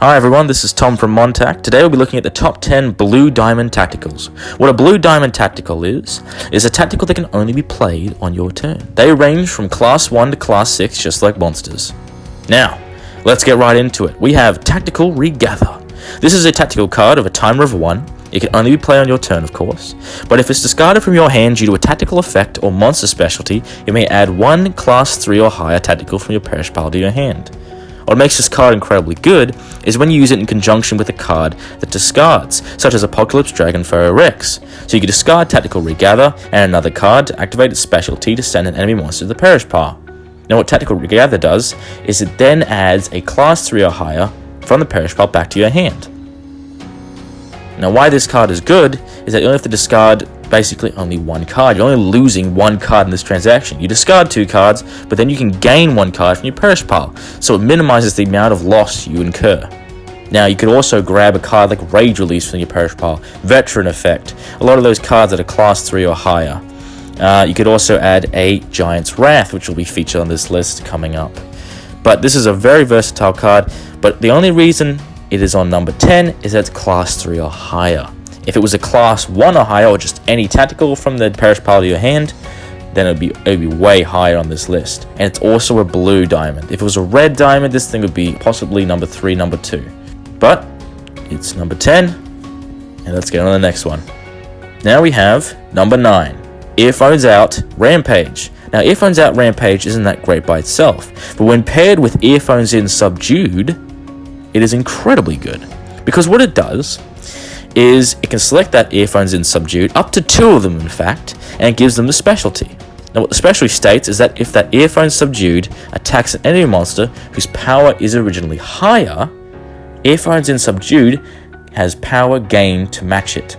Hi everyone, this is Tom from MonTac. Today we'll be looking at the top 10 Blue Diamond Tacticals. What a Blue Diamond Tactical is a tactical that can only be played on your turn. They range from Class 1 to Class 6, just like monsters. Now, let's get right into it. We have Tactical Regather. This is a tactical card of a timer of 1. It can only be played on your turn, of course. But if it's discarded from your hand due to a tactical effect or monster specialty, you may add one Class 3 or higher tactical from your perish pile to your hand. What makes this card incredibly good is when you use it in conjunction with a card that discards, such as Apocalypse Dragon Pharaoh Rex. So you can discard Tactical Regather and another card to activate its specialty to send an enemy monster to the perish pile. Now what Tactical Regather does is it then adds a Class 3 or higher from the perish pile back to your hand. Now why this card is good is that you only have to discard basically only one card. You're only losing one card in this transaction. You discard 2 cards, but then you can gain 1 card from your perish pile, so it minimizes the amount of loss you incur. Now you could also grab a card like Rage Release from your perish pile, Veteran Effect, a lot of those cards that are Class 3 or higher. You could also add a Giant's Wrath, which will be featured on this list coming up. But this is a very versatile card, but the only reason it is on number 10 is that it's Class 3 or higher. If it was a Class 1 or higher, or just any tactical from the perish pile of your hand, then it would be way higher on this list. And it's also a blue diamond. If it was a red diamond, this thing would be possibly number 3, number 2. But it's number 10, and let's get on to the next one. Now we have number 9, Earphones Out Rampage. Now Earphones Out Rampage isn't that great by itself, but when paired with Earphones In Subdued, it is incredibly good. Because what it does is it can select that Earphones In Subdued, up to 2 of them in fact, and it gives them the specialty. Now what the specialty states is that if that Earphones Subdued attacks an enemy monster whose power is originally higher, Earphones In Subdued has power gained to match it.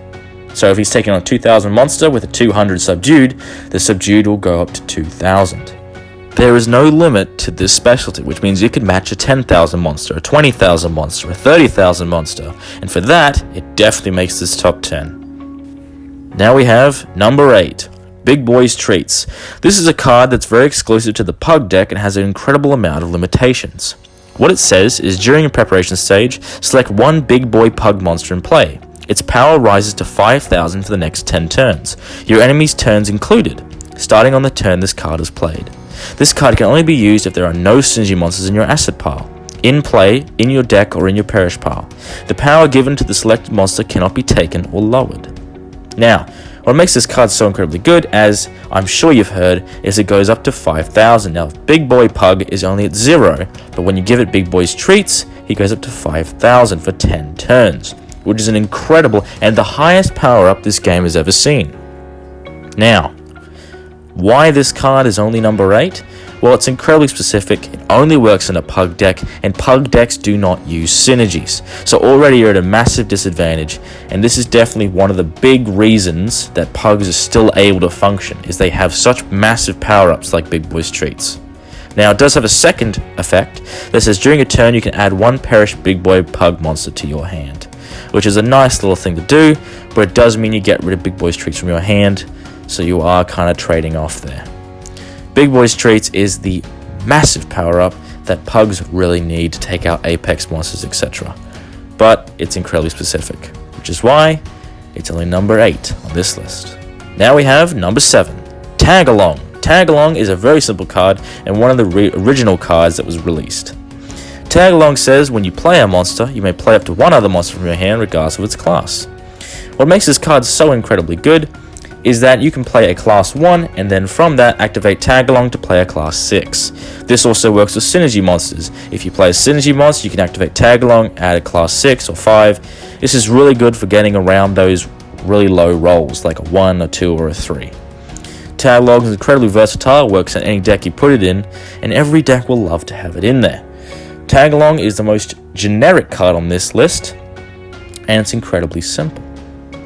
So if he's taking on a 2000 monster with a 200 subdued, the subdued will go up to 2000. There is no limit to this specialty, which means you could match a 10,000 monster, a 20,000 monster, a 30,000 monster, and for that, it definitely makes this top 10. Now we have number 8, Big Boy's Treats. This is a card that's very exclusive to the Pug deck and has an incredible amount of limitations. What it says is during a preparation stage, select one Big Boy Pug monster in play. Its power rises to 5,000 for the next 10 turns, your enemy's turns included, starting on the turn this card is played. This card can only be used if there are no synergy monsters in your asset pile, in play, in your deck, or in your perish pile. The power given to the selected monster cannot be taken or lowered. Now, what makes this card so incredibly good, as I'm sure you've heard, is it goes up to 5,000. Now, Big Boy Pug is only at 0, but when you give it Big Boy's Treats, he goes up to 5,000 for 10 turns, which is an incredible and the highest power up this game has ever seen. Now, why this card is only number 8? Well, it's incredibly specific. It only works in a Pug deck, and Pug decks do not use synergies. So already you're at a massive disadvantage, and this is definitely one of the big reasons that Pugs are still able to function, is they have such massive power-ups like Big Boy's Treats. Now, it does have a second effect that says during a turn you can add one perished Big Boy Pug monster to your hand, which is a nice little thing to do, but it does mean you get rid of Big Boy's Treats from your hand, so you are kind of trading off there. Big Boy's Treats is the massive power-up that Pugs really need to take out Apex monsters, etc. But it's incredibly specific, which is why it's only number 8 on this list. Now we have number 7, Tagalong. Tagalong is a very simple card and one of the original cards that was released. Tagalong says when you play a monster, you may play up to one other monster from your hand regardless of its class. What makes this card so incredibly good is that you can play a Class 1 and then from that activate Tagalong to play a Class 6. This also works with synergy monsters. If you play a synergy monster, you can activate Tagalong, add a Class 6 or 5. This is really good for getting around those really low rolls like a 1, a 2 or a 3. Tagalong is incredibly versatile, works in any deck you put it in, and every deck will love to have it in there. Tagalong is the most generic card on this list, and it's incredibly simple.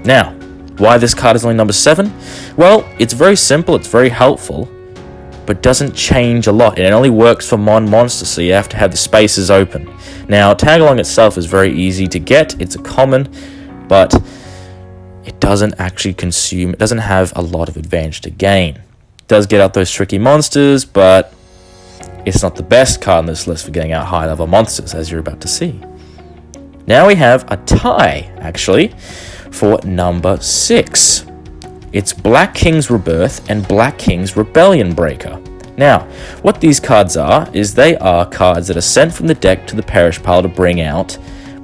Now, why this card is only number 7? Well, it's very simple, it's very helpful, but doesn't change a lot. It only works for monsters, so you have to have the spaces open. Now, Tagalong itself is very easy to get, it's a common, but it doesn't actually consume, it doesn't have a lot of advantage to gain. It does get out those tricky monsters, but it's not the best card on this list for getting out high level monsters, as you're about to see. Now we have a tie, actually, for number 6. It's Black King's Rebirth and Black King's Rebellion Breaker. Now, what these cards are, is they are cards that are sent from the deck to the Perish pile to bring out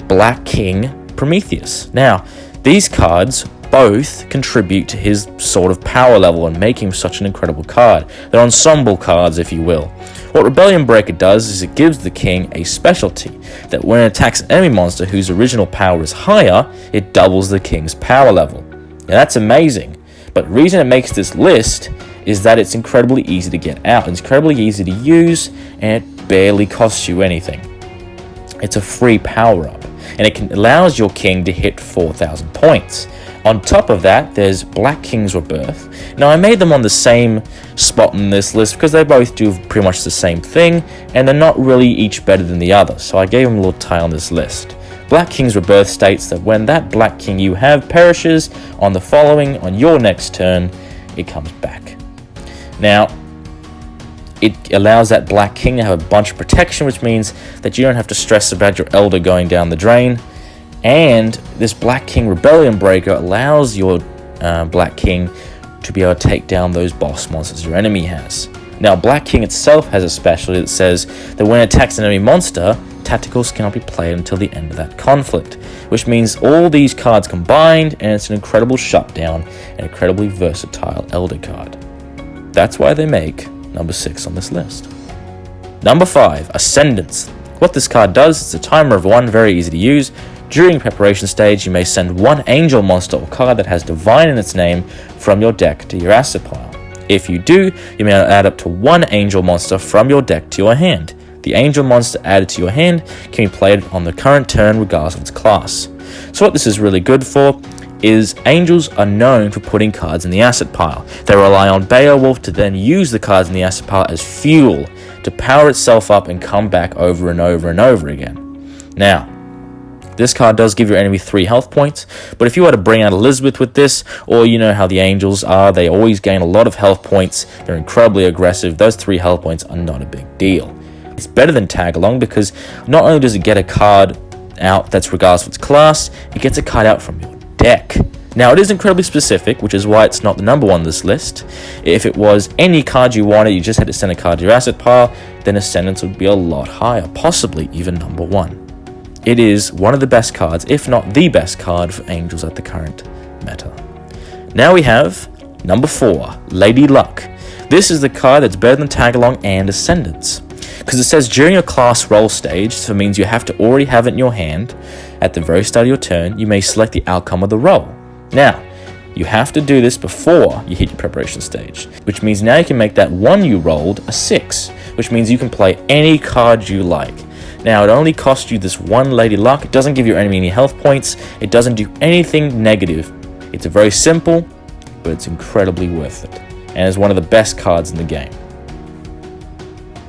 Black King Prometheus. Now, these cards both contribute to his sort of power level and make him such an incredible card. They're ensemble cards, if you will. What Rebellion Breaker does is it gives the king a specialty, that when it attacks an enemy monster whose original power is higher, it doubles the king's power level. Now that's amazing, but the reason it makes this list is that it's incredibly easy to get out, it's incredibly easy to use, and it barely costs you anything. It's a free power-up, and it allows your king to hit 4,000 points. On top of that, there's Black King's Rebirth. Now, I made them on the same spot in this list because they both do pretty much the same thing, and they're not really each better than the other, so I gave them a little tie on this list. Black King's Rebirth states that when that Black King you have perishes on your next turn, it comes back. Now, it allows that Black King to have a bunch of protection, which means that you don't have to stress about your Elder going down the drain. And this Black King Rebellion Breaker allows your Black King to be able to take down those boss monsters your enemy has. Now, Black King itself has a specialty that says that when it attacks an enemy monster, tacticals cannot be played until the end of that conflict, which means all these cards combined, and it's an incredible shutdown and incredibly versatile Elder card. That's why they make number 6 on this list. Number 5, Ascendancy. What this card does, it's a timer of 1, very easy to use. During preparation stage, you may send 1 angel monster or card that has divine in its name from your deck to your asset pile. If you do, you may add up to 1 angel monster from your deck to your hand. The angel monster added to your hand can be played on the current turn regardless of its class. So what this is really good for is angels are known for putting cards in the asset pile. They rely on Beowulf to then use the cards in the asset pile as fuel to power itself up and come back over and over and over again. Now, this card does give your enemy 3 health points, but if you were to bring out Elizabeth with this, or you know how the angels are, they always gain a lot of health points, they're incredibly aggressive, those 3 health points are not a big deal. It's better than Tagalong because not only does it get a card out that's regardless of its class, it gets a card out from your deck. Now, it is incredibly specific, which is why it's not the number 1 on this list. If it was any card you wanted, you just had to send a card to your asset pile, then Ascendancy would be a lot higher, possibly even number 1. It is one of the best cards, if not the best card for angels at the current meta. Now we have number 4, Lady Luck. This is the card that's better than Tagalong and Ascendancy, because it says during your class roll stage, so it means you have to already have it in your hand. At the very start of your turn, you may select the outcome of the roll. Now, you have to do this before you hit your preparation stage, which means now you can make that 1 you rolled a 6, which means you can play any card you like. Now, it only costs you this 1 Lady Luck. It doesn't give your enemy any health points. It doesn't do anything negative. It's very simple, but it's incredibly worth it, and is one of the best cards in the game.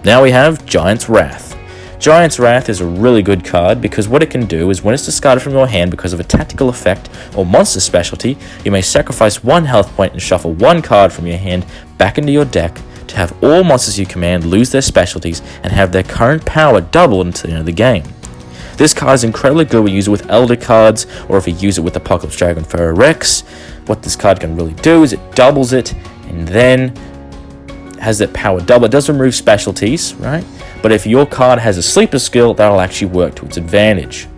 Now we have Giant's Wrath. Giant's Wrath is a really good card because what it can do is when it's discarded from your hand because of a tactical effect or monster specialty, you may sacrifice 1 health point and shuffle 1 card from your hand back into your deck to have all monsters you command lose their specialties and have their current power doubled until the end of the game. This card is incredibly good when you use it with Elder cards, or if you use it with Apocalypse Dragon Pharaoh Rex. What this card can really do is it doubles it and then has that power double. It does remove specialties, right? But if your card has a sleeper skill, that'll actually work to its advantage.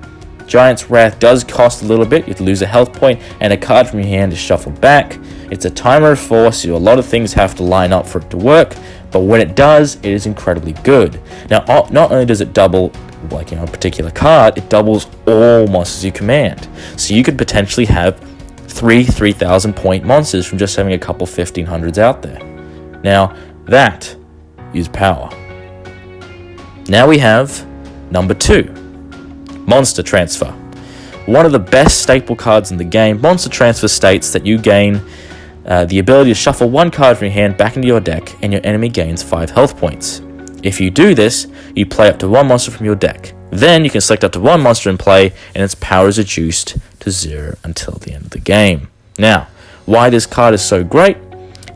Giant's Wrath does cost a little bit. You have to lose a health point and a card from your hand is shuffled back. It's a timer of 4, so a lot of things have to line up for it to work, but when it does, it is incredibly good. Now, not only does it double, like, a particular card, it doubles all monsters you command. So you could potentially have 3,000 point monsters from just having a couple 1,500s out there. Now, that is power. Now we have number 2, Monster Transfer. One of the best staple cards in the game, Monster Transfer states that you gain the ability to shuffle 1 card from your hand back into your deck, and your enemy gains 5 health points. If you do this, you play up to 1 monster from your deck. Then you can select up to 1 monster in play, and its power is reduced to 0 until the end of the game. Now, why this card is so great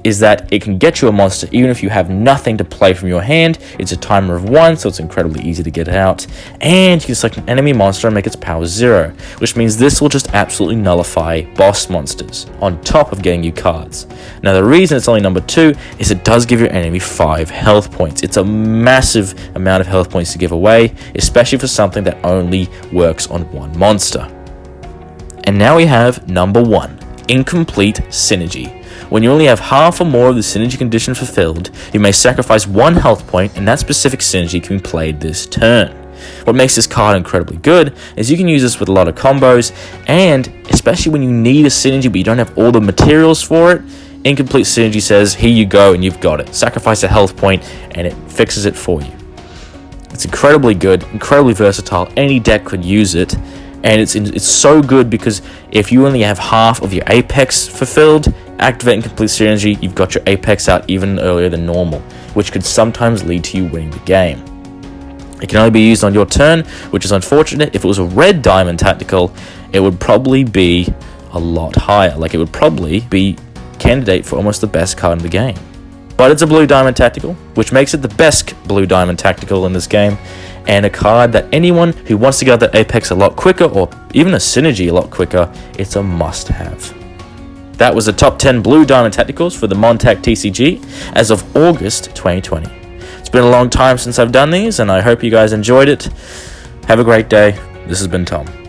is that it can get you a monster even if you have nothing to play from your hand. It's a timer of 1, so it's incredibly easy to get out. And you can select an enemy monster and make its power 0, which means this will just absolutely nullify boss monsters, on top of getting you cards. Now the reason it's only number 2 is it does give your enemy 5 health points. It's a massive amount of health points to give away, especially for something that only works on one monster. And now we have number 1, Incomplete Synergy. When you only have half or more of the synergy condition fulfilled, you may sacrifice 1 health point, and that specific synergy can be played this turn. What makes this card incredibly good is you can use this with a lot of combos, and especially when you need a synergy but you don't have all the materials for it, Incomplete Synergy says, here you go and you've got it. Sacrifice a health point and it fixes it for you. It's incredibly good, incredibly versatile. Any deck could use it. And it's so good because if you only have half of your Apex fulfilled, activate Incomplete Synergy, you've got your Apex out even earlier than normal, which could sometimes lead to you winning the game. It can only be used on your turn, which is unfortunate. If it was a red diamond tactical, it would probably be a lot higher. Like, it would probably be candidate for almost the best card in the game. But it's a blue diamond tactical, which makes it the best blue diamond tactical in this game, and a card that anyone who wants to get that Apex a lot quicker, or even a synergy a lot quicker, it's a must-have. That was the top 10 blue diamond tacticals for the MonTac TCG as of August 2020. It's been a long time since I've done these, and I hope you guys enjoyed it. Have a great day. This has been Tom.